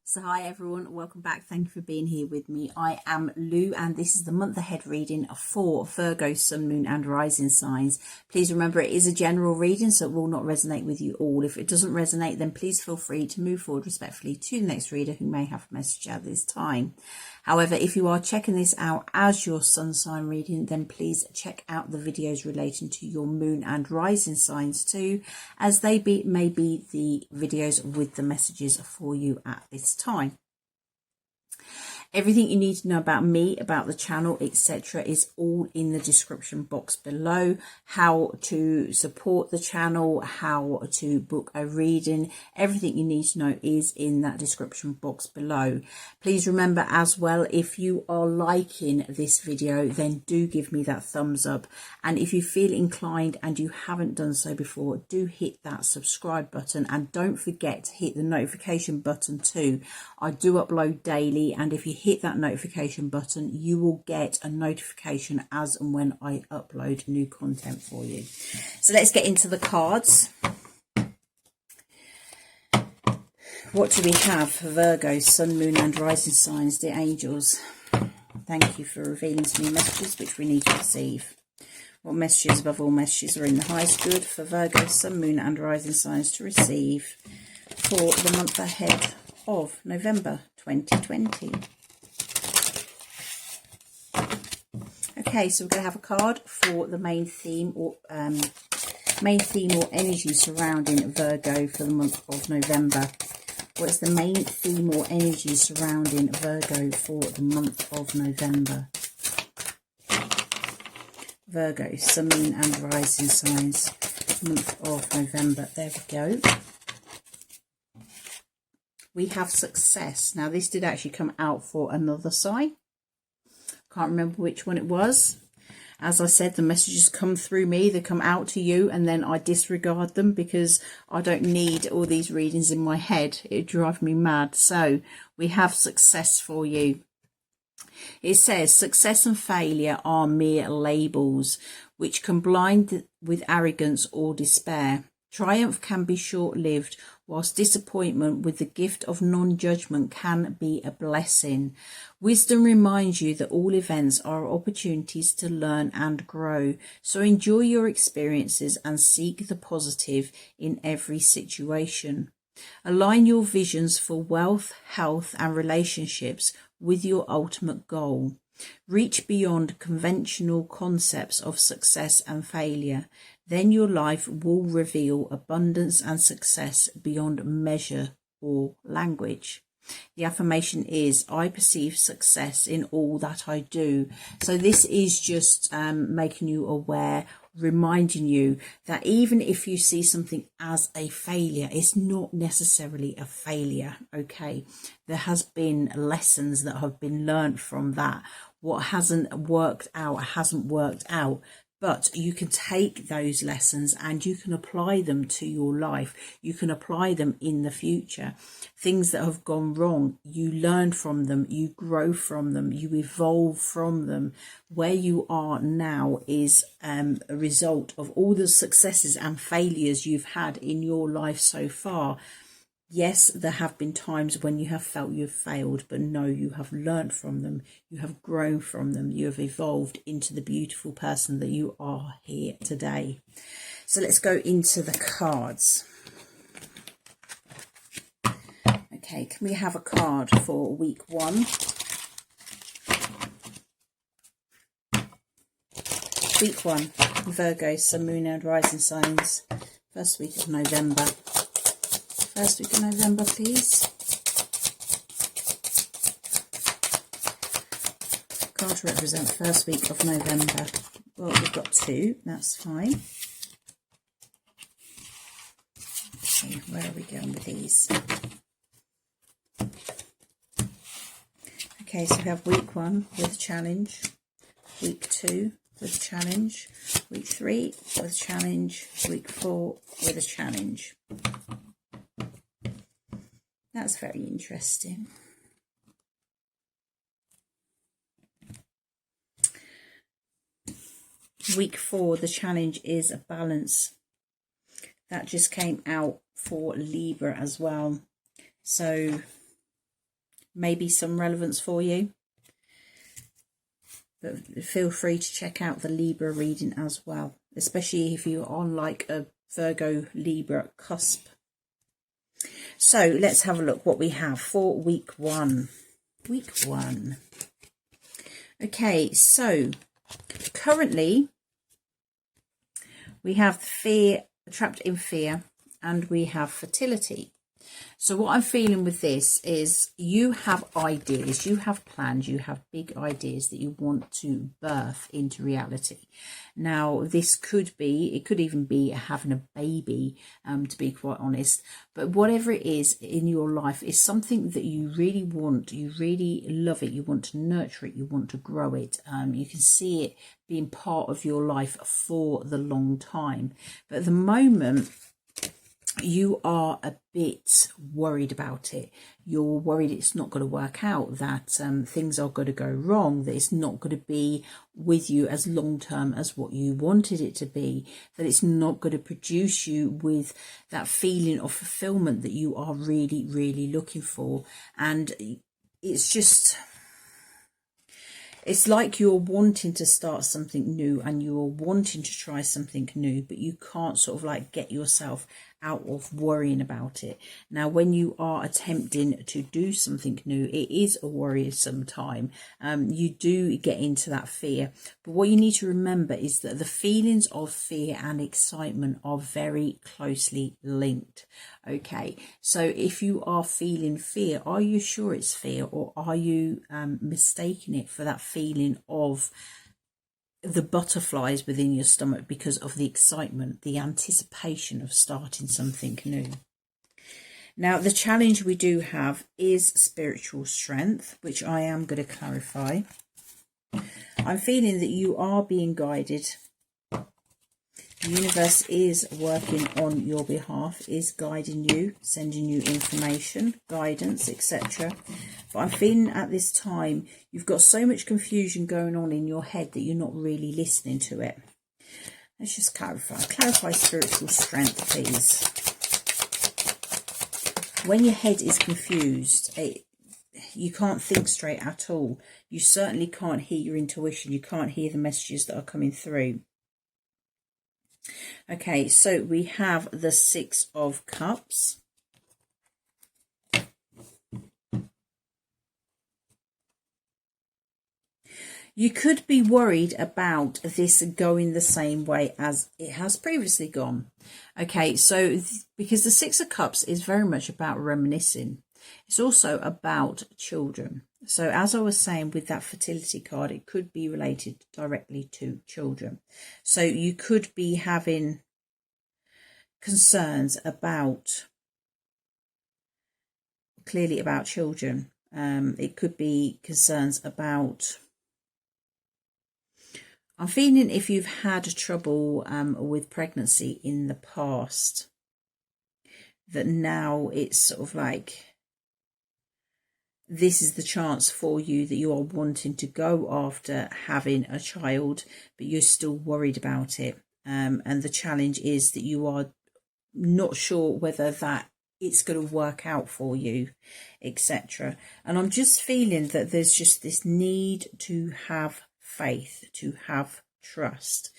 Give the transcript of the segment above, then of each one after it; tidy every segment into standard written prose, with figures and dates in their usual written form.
So hi everyone, welcome back. Thank you for being here with me. I am Lou and this is the month ahead reading for Virgo, Sun, Moon and Rising signs. Please remember it is a general reading, so it will not resonate with you all. If it doesn't resonate, then please feel free to move forward respectfully to the next reader who may have a message at this time. However, if you are checking this out as your sun sign reading, then please check out the videos relating to your moon and rising signs too, as they may be the videos with the messages for you at this time. Everything you need to know about me, about the channel, etc. is all in the description box below. How to support the channel, how to book a reading, everything you need to know is in that description box below. Please remember as well, if you are liking this video, then do give me that thumbs up. And if you feel inclined and you haven't done so before, do hit that subscribe button and don't forget to hit the notification button too. I do upload daily, and if you hit that notification button, you will get a notification as and when I upload new content for you. So let's get into the cards. What do we have for Virgo, Sun, Moon and Rising signs, dear angels? Thank you for revealing to me messages which we need to receive. What messages above all messages are in the highest good for Virgo, Sun, Moon and Rising signs to receive for the month ahead of November 2020? Okay, so we're going to have a card for the main theme or energy surrounding Virgo for the month of November. What is the main theme or energy surrounding Virgo for the month of November? Virgo, Sun, Moon and Rising signs, month of November. There we go. We have success. Now, this did actually come out for another sign. Can't remember which one it was. As I said, the messages come through me, they come out to you, and then I disregard them because I don't need all these readings in my head. It drives me mad. So we have success for you. It says success and failure are mere labels which can blind with arrogance or despair. Triumph can be short-lived, whilst disappointment with the gift of non-judgment can be a blessing. Wisdom reminds you that all events are opportunities to learn and grow, so enjoy your experiences and seek the positive in every situation. Align your visions for wealth, health and relationships with your ultimate goal. Reach beyond conventional concepts of success and failure. Then your life will reveal abundance and success beyond measure or language. The affirmation is, I perceive success in all that I do. So this is just making you aware, reminding you that even if you see something as a failure, it's not necessarily a failure, okay? There has been lessons that have been learned from that. What hasn't worked out. But you can take those lessons and you can apply them to your life. You can apply them in the future. Things that have gone wrong, you learn from them, you grow from them, you evolve from them. Where you are now is a result of all the successes and failures you've had in your life so far. Yes, there have been times when you have felt you've failed, but no, you have learned from them. You have grown from them. You have evolved into the beautiful person that you are here today. So let's go into the cards. Okay, can we have a card for week 1? Week 1, Virgo, Sun, Moon and Rising signs, first week of November. First week of November, please. Card to represent first week of November. Well, we've got 2. That's fine. Okay, where are we going with these? Okay, so we have week 1 with a challenge. Week 2 with a challenge. Week 3 with a challenge. Week 4 with a challenge. That's very interesting. Week 4, the challenge is a balance. That just came out for Libra as well. So maybe some relevance for you. But feel free to check out the Libra reading as well, especially if you're on like a Virgo Libra cusp. So let's have a look what we have for week one. Week one. Okay, so currently we have fear, trapped in fear, and we have fertility. So what I'm feeling with this is you have ideas, you have plans, you have big ideas that you want to birth into reality. Now, this could be, it could even be having a baby, to be quite honest. But whatever it is in your life is something that you really want, you really love it, you want to nurture it, you want to grow it. You can see it being part of your life for the long time. But at the moment, you are a bit worried about it. You're worried it's not going to work out, that things are going to go wrong, that it's not going to be with you as long term as what you wanted it to be, that it's not going to produce you with that feeling of fulfillment that you are really, really looking for. And it's just... it's like you're wanting to start something new and you're wanting to try something new, but you can't sort of like get yourself out of worrying about it. Now, when you are attempting to do something new, it is a worrisome time. You do get into that fear. But what you need to remember is that the feelings of fear and excitement are very closely linked. Okay, so if you are feeling fear, are you sure it's fear, or are you mistaking it for that feeling of the butterflies within your stomach because of the excitement, the anticipation of starting something new? Now, the challenge we do have is spiritual strength, which I am going to clarify. I'm feeling that you are being guided. The universe is working on your behalf, is guiding you, sending you information, guidance, etc. But I'm feeling at this time you've got so much confusion going on in your head that you're not really listening to it. Let's just clarify. Clarify spiritual strength, please. When your head is confused, you can't think straight at all. You certainly can't hear your intuition. You can't hear the messages that are coming through. Okay, so we have the Six of Cups. You could be worried about this going the same way as it has previously gone. Okay, so because the Six of Cups is very much about reminiscing. It's also about children. So as I was saying with that fertility card, it could be related directly to children. So you could be having concerns about, clearly about children. It could be concerns about, I'm feeling if you've had trouble with pregnancy in the past, that now it's sort of like, this is the chance for you that you are wanting to go after having a child, but you're still worried about it. And the challenge is that you are not sure whether that it's going to work out for you, etc. And I'm just feeling that there's just this need to have faith, to have trust.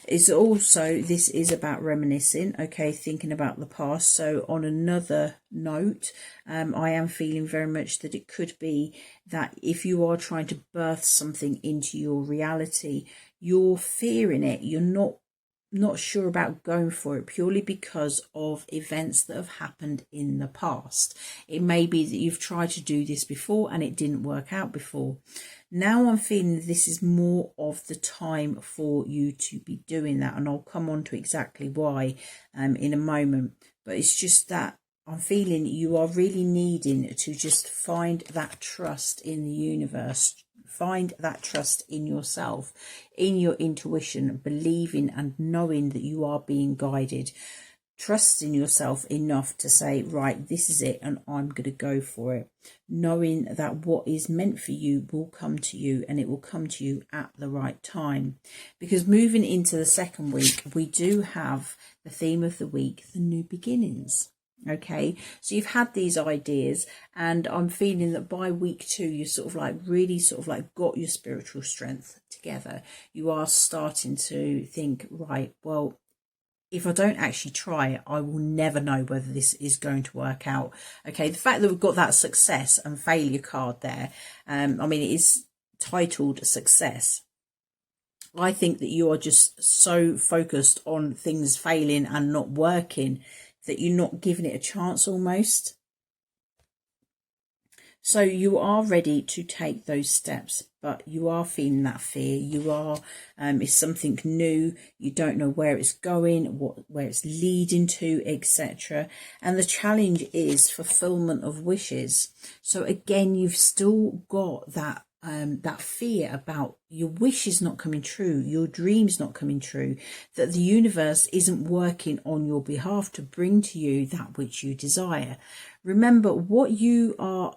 It's also, this is about reminiscing, okay, thinking about the past. So on another note, I am feeling very much that it could be that if you are trying to birth something into your reality, you're fearing it, you're not sure about going for it purely because of events that have happened in the past. It may be that you've tried to do this before and it didn't work out before. Now I'm feeling this is more of the time for you to be doing that, and I'll come on to exactly why in a moment. But it's just that I'm feeling you are really needing to just find that trust in the universe. Find that trust in yourself, in your intuition, believing and knowing that you are being guided. Trusting yourself enough to say, right, this is it and I'm going to go for it. Knowing that what is meant for you will come to you, and it will come to you at the right time. Because moving into the second week, we do have the theme of the week, the new beginnings. Okay, so you've had these ideas, and I'm feeling that by week 2 you sort of like really sort of like got your spiritual strength together. You are starting to think, right, well, if I don't actually try it, I will never know whether this is going to work out. Okay, the fact that we've got that success and failure card there, I mean, it is titled success. I think that you are just so focused on things failing and not working that you're not giving it a chance almost. So you are ready to take those steps, but you are feeling that fear. You are, it's something new. You don't know where it's going, where it's leading to, etc. And the challenge is fulfillment of wishes. So again, you've still got that that fear about your wishes not coming true, your dreams not coming true, that the universe isn't working on your behalf to bring to you that which you desire. Remember, what you are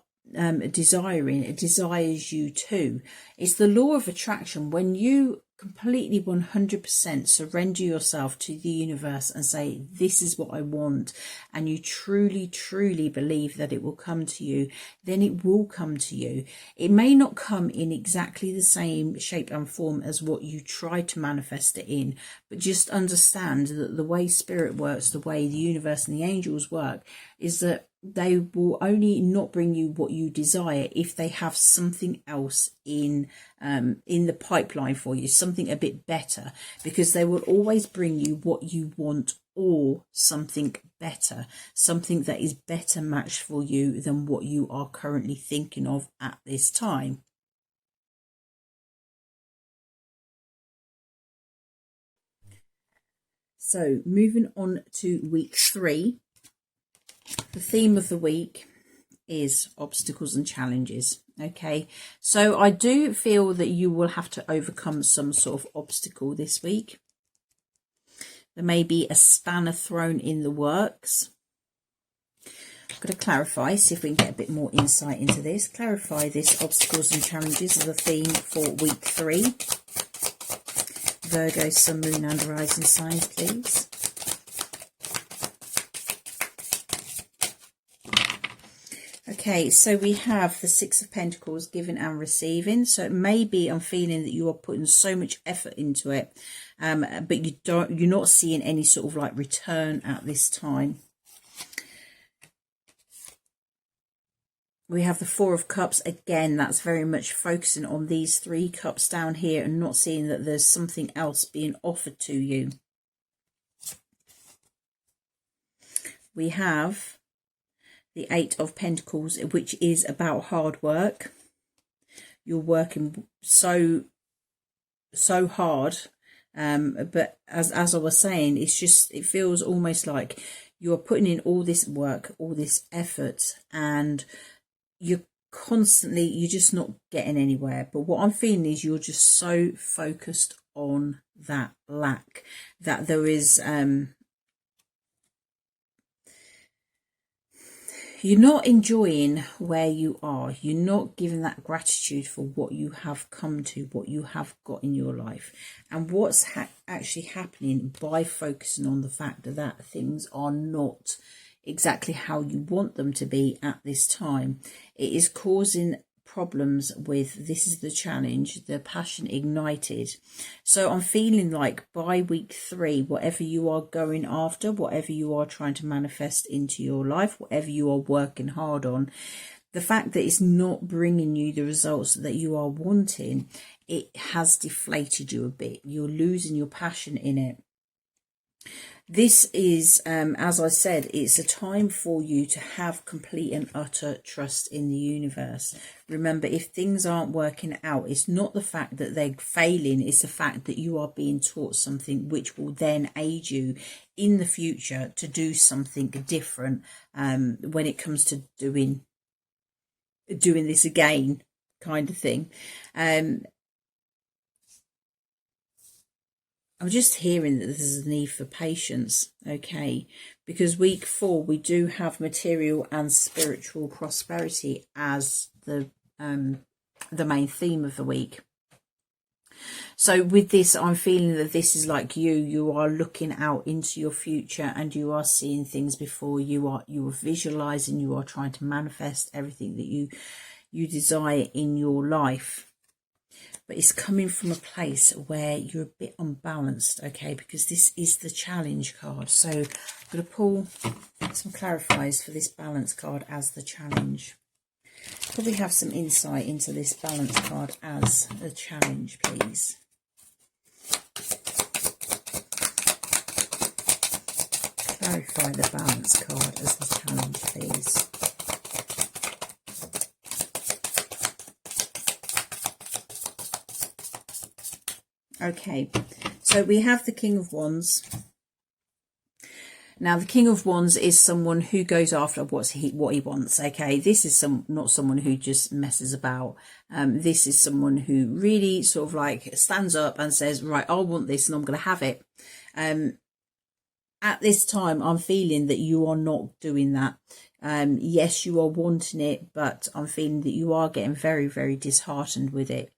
desiring, it desires you too. It's the law of attraction. When you completely 100% surrender yourself to the universe and say, this is what I want, and you truly believe that it will come to you, then it will come to you. It may not come in exactly the same shape and form as what you try to manifest it in, but just understand that the way spirit works, the way the universe and the angels work, is that they will only not bring you what you desire if they have something else in the pipeline for you, something a bit better, because they will always bring you what you want or something better, something that is better matched for you than what you are currently thinking of at this time. So moving on to week 3. The theme of the week is obstacles and challenges. Okay, so I do feel that you will have to overcome some sort of obstacle this week. There may be a spanner thrown in the works. I'm going to clarify, see if we can get a bit more insight into this. Clarify this obstacles and challenges as the theme for week 3. Virgo, Sun, Moon and Rising signs, please. Okay, so we have the 6 of Pentacles, giving and receiving. So it may be, I'm feeling that you are putting so much effort into it, but you're not seeing any sort of like return at this time. We have the 4 of Cups. Again, that's very much focusing on these 3 cups down here and not seeing that there's something else being offered to you. We have the 8 of Pentacles, which is about hard work. You're working so hard, but as I was saying, it's just, it feels almost like you're putting in all this work, all this effort, and you're just not getting anywhere. But what I'm feeling is you're just so focused on that lack, that there is you're not enjoying where you are. You're not giving that gratitude for what you have come to, what you have got in your life, and what's actually happening by focusing on the fact that things are not exactly how you want them to be at this time. It is causing problems with, this is the challenge, the passion ignited. So I'm feeling like by week 3, whatever you are going after, whatever you are trying to manifest into your life, whatever you are working hard on, the fact that it's not bringing you the results that you are wanting, it has deflated you a bit. You're losing your passion in it. This is, as I said, it's a time for you to have complete and utter trust in the universe. Remember, if things aren't working out, it's not the fact that they're failing, it's the fact that you are being taught something which will then aid you in the future to do something different when it comes to doing this again, kind of thing. I'm just hearing that there's a need for patience, okay? Because week 4, we do have material and spiritual prosperity as the main theme of the week. So with this, I'm feeling that this is like you are looking out into your future, and you are seeing things before you are visualizing, you are trying to manifest everything that you desire in your life. But it's coming from a place where you're a bit unbalanced, okay, because this is the challenge card. So I'm going to pull some clarifiers for this balance card as the challenge. Probably have some insight into this balance card as a challenge, please. Clarify the balance card as the challenge, please. Okay, so we have the King of Wands. Now, the King of Wands is someone who goes after what he wants, okay? This is not someone who just messes about. This is someone who really sort of like stands up and says, right, I want this and I'm going to have it. At this time, I'm feeling that you are not doing that. Yes, you are wanting it, but I'm feeling that you are getting very, very disheartened with it.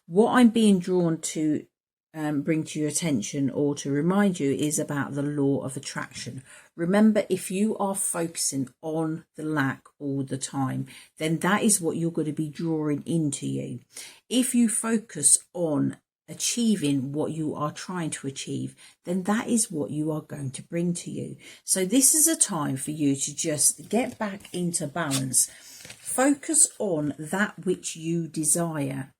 What I'm being drawn to bring to your attention or to remind you is about the law of attraction. Remember, if you are focusing on the lack all the time, then that is what you're going to be drawing into you. If you focus on achieving what you are trying to achieve, then that is what you are going to bring to you. So this is a time for you to just get back into balance. Focus on that which you desire.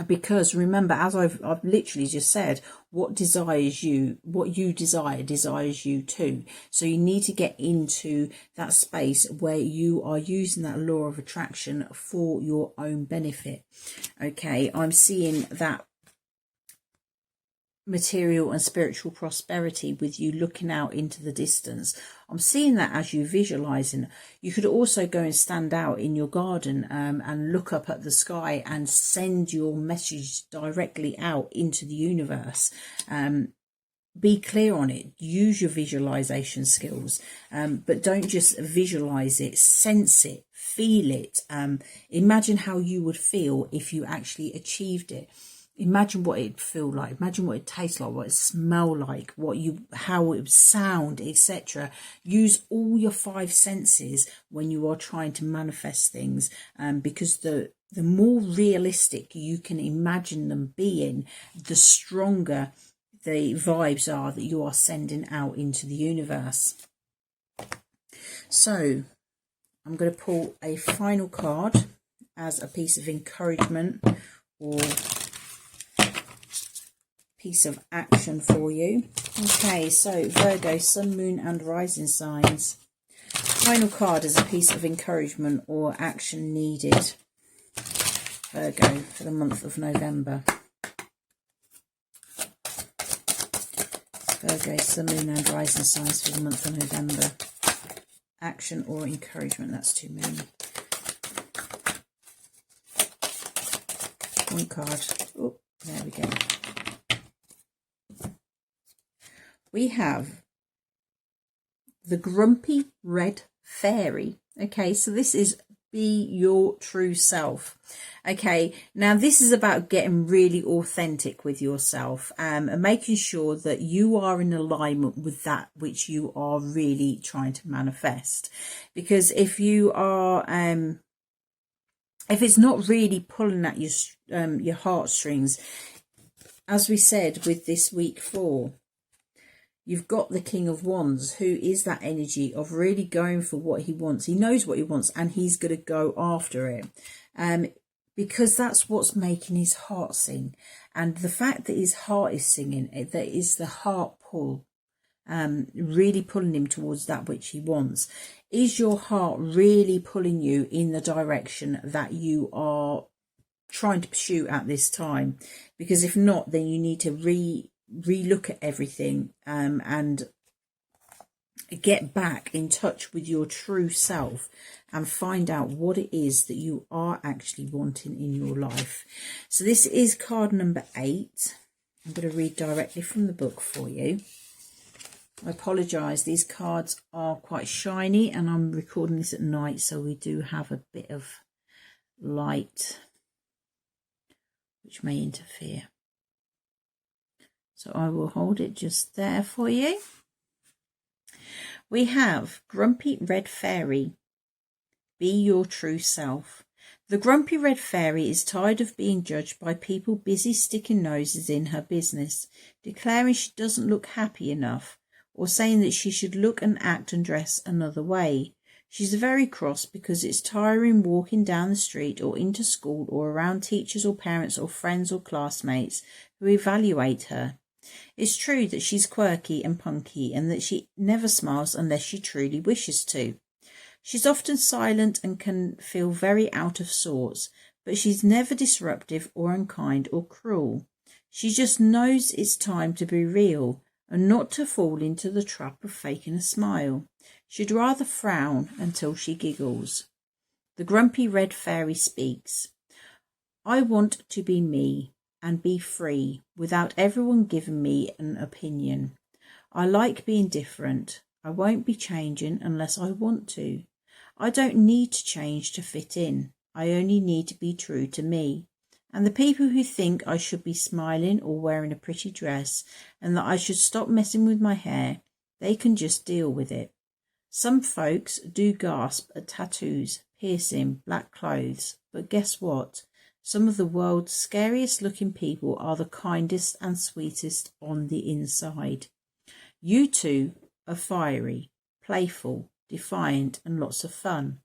Because remember, as I've literally just said, what you desire desires you too. So you need to get into that space where you are using that law of attraction for your own benefit. Okay, I'm seeing that material and spiritual prosperity with you looking out into the distance. I'm seeing that as you visualizing. You could also go and stand out in your garden and look up at the sky and send your message directly out into the universe. Be clear on it. Use your visualization skills, but don't just visualize it. Sense it, feel it. Imagine how you would feel if you actually achieved it. Imagine what it'd feel like. Imagine what it tastes like, what it smell like, how it would sound, etc. Use all your 5 senses when you are trying to manifest things, because the more realistic you can imagine them being, the stronger the vibes are that you are sending out into the universe. So I'm going to pull a final card as a piece of encouragement or piece of action for you. Okay, so Virgo, Sun, Moon and Rising signs. Final card is a piece of encouragement or action needed. Virgo for the month of November. Virgo, Sun, Moon and Rising signs for the month of November. Action or encouragement, that's too many. One card. Oh, there we go. We have the Grumpy Red Fairy. Okay, so this is be your true self. Okay, now this is about getting really authentic with yourself and making sure that you are in alignment with that which you are really trying to manifest. Because if you are, if it's not really pulling at your heartstrings, as we said with this week 4, you've got the King of Wands, who is that energy of really going for what he wants. He knows what he wants and he's going to go after it. Because that's what's making his heart sing. And the fact that his heart is singing, that is the heart pull, really pulling him towards that which he wants. Is your heart really pulling you in the direction that you are trying to pursue at this time? Because if not, then you need to re-look at everything and get back in touch with your true self and find out what it is that you are actually wanting in your life. So this is card number 8. I'm going to read directly from the book for you. I apologise, these cards are quite shiny and I'm recording this at night, so we do have a bit of light which may interfere. So I will hold it just there for you. We have Grumpy Red Fairy. Be your true self. The grumpy red fairy is tired of being judged by people busy sticking noses in her business, declaring she doesn't look happy enough, or saying that she should look and act and dress another way. She's very cross because it's tiring walking down the street or into school or around teachers or parents or friends or classmates who evaluate her. It's true that she's quirky and punky and that she never smiles unless she truly wishes to. She's often silent and can feel very out of sorts, but she's never disruptive or unkind or cruel. She just knows it's time to be real and not to fall into the trap of faking a smile. She'd rather frown until she giggles. The grumpy red fairy speaks. I want to be me and be free without everyone giving me an opinion. I like being different. I won't be changing unless I want to. I don't need to change to fit in. I only need to be true to me. And the people who think I should be smiling or wearing a pretty dress and that I should stop messing with my hair, they can just deal with it. Some folks do gasp at tattoos, piercing, black clothes, but guess what? Some of the world's scariest looking people are the kindest and sweetest on the inside. You two are fiery, playful, defiant and lots of fun.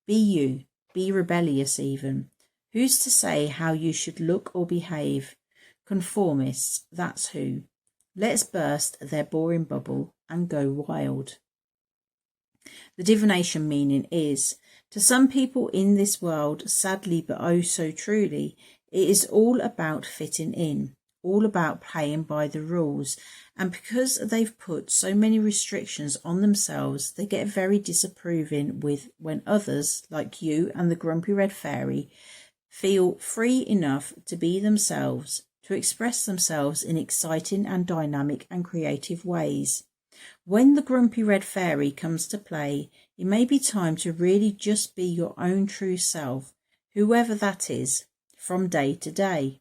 Be you, be rebellious even. Who's to say how you should look or behave? Conformists, that's who. Let's burst their boring bubble and go wild. The divination meaning is, to some people in this world, sadly but oh so truly, it is all about fitting in, all about playing by the rules, and because they've put so many restrictions on themselves, they get very disapproving with when others, like you and the grumpy red fairy, feel free enough to be themselves, to express themselves in exciting and dynamic and creative ways. When the grumpy red fairy comes to play, it may be time to really just be your own true self, whoever that is, from day to day.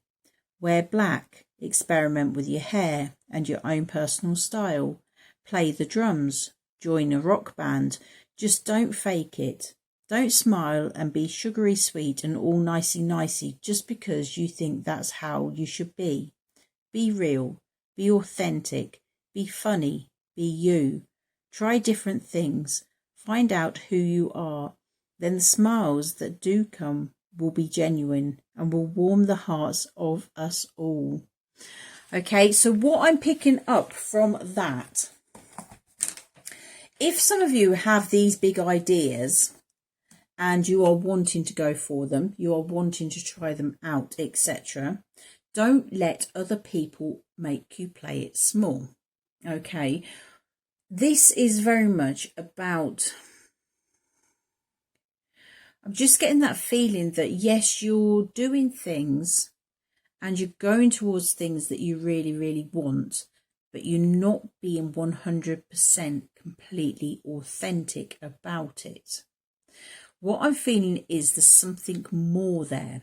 Wear black, experiment with your hair and your own personal style, play the drums, join a rock band, just don't fake it. Don't smile and be sugary sweet and all nicey just because you think that's how you should be. Be real, be authentic, be funny, be you. Try different things, find out who you are. Then the smiles that do come will be genuine and will warm the hearts of us all. Okay, so what I'm picking up from that, if some of you have these big ideas and you are wanting to go for them, you are wanting to try them out, etc., don't let other people make you play it small. Okay, this is very much about, I'm just getting that feeling that yes, you're doing things and you're going towards things that you really want, but you're not being 100% completely authentic about it. What I'm feeling is there's something more there,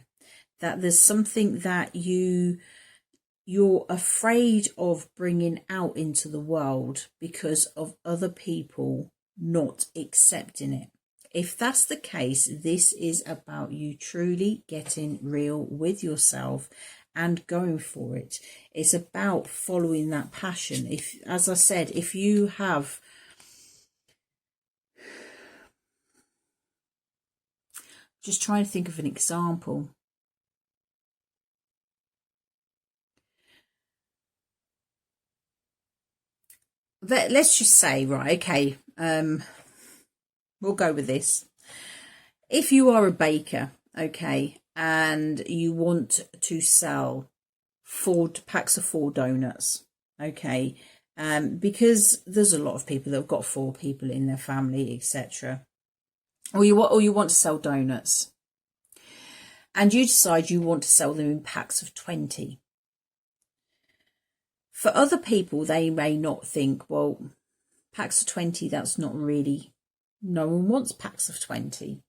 that there's something that you're afraid of bringing out into the world because of other people not accepting it. If that's the case, this is about you truly getting real with yourself and going for it. It's about following that passion. If, as I said, if you have just trying to think of an example. Let's just say, right, okay, we'll go with this. If you are a baker, okay, and you want to sell 4 packs of 4 donuts, okay, because there's a lot of people that have got 4 people in their family, etc., or you want to sell donuts, and you decide you want to sell them in packs of 20. For other people, they may not think, well, packs of 20, that's not really, no one wants packs of 20.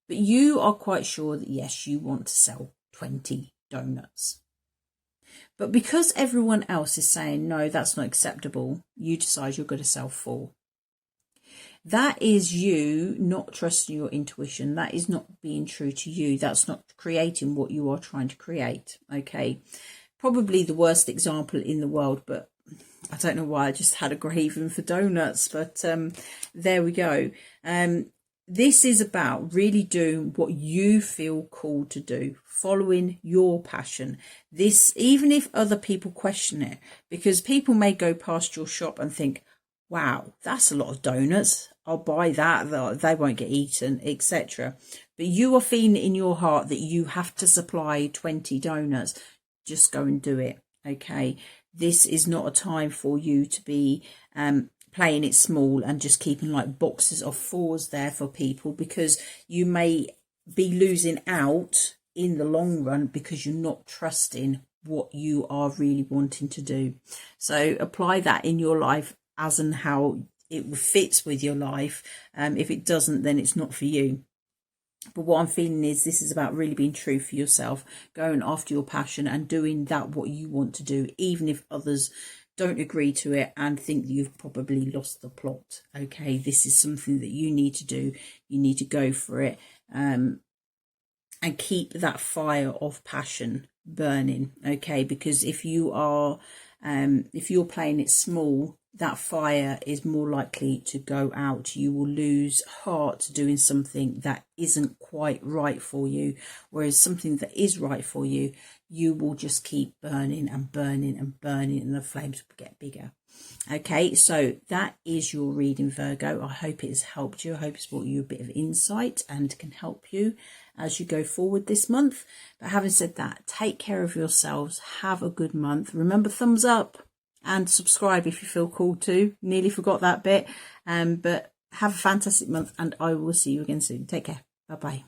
But you are quite sure that, yes, you want to sell 20 donuts. But because everyone else is saying, no, that's not acceptable, you decide you're going to sell 4. That is you not trusting your intuition. That is not being true to you. That's not creating what you are trying to create. Okay. Probably the worst example in the world, but I don't know why I just had a craving for donuts, but there we go. This is about really doing what you feel called to do, following your passion. This, even if other people question it, because people may go past your shop and think, wow, that's a lot of donuts. I'll buy that. They won't get eaten, etc. But you are feeling in your heart that you have to supply 20 donuts. Just go and do it. Okay. This is not a time for you to be playing it small and just keeping like boxes of 4s there for people, because you may be losing out in the long run because you're not trusting what you are really wanting to do. So apply that in your life as and how it fits with your life. If it doesn't, then it's not for you. But what I'm feeling is this is about really being true for yourself, going after your passion and doing that what you want to do, even if others don't agree to it and think that you've probably lost the plot. Okay, this is something that you need to do. You need to go for it, and keep that fire of passion burning. Okay, because if you are if you're playing it small, that fire is more likely to go out. You will lose heart doing something that isn't quite right for you, whereas something that is right for you, you will just keep burning and burning and burning, and the flames will get bigger. Okay, so that is your reading, Virgo. I hope it has helped you. I hope it's brought you a bit of insight and can help you as you go forward this month. But having said that, take care of yourselves. Have a good month. Remember, thumbs up and subscribe if you feel called to. Nearly forgot that bit. But have a fantastic month, and I will see you again soon. Take care. Bye-bye.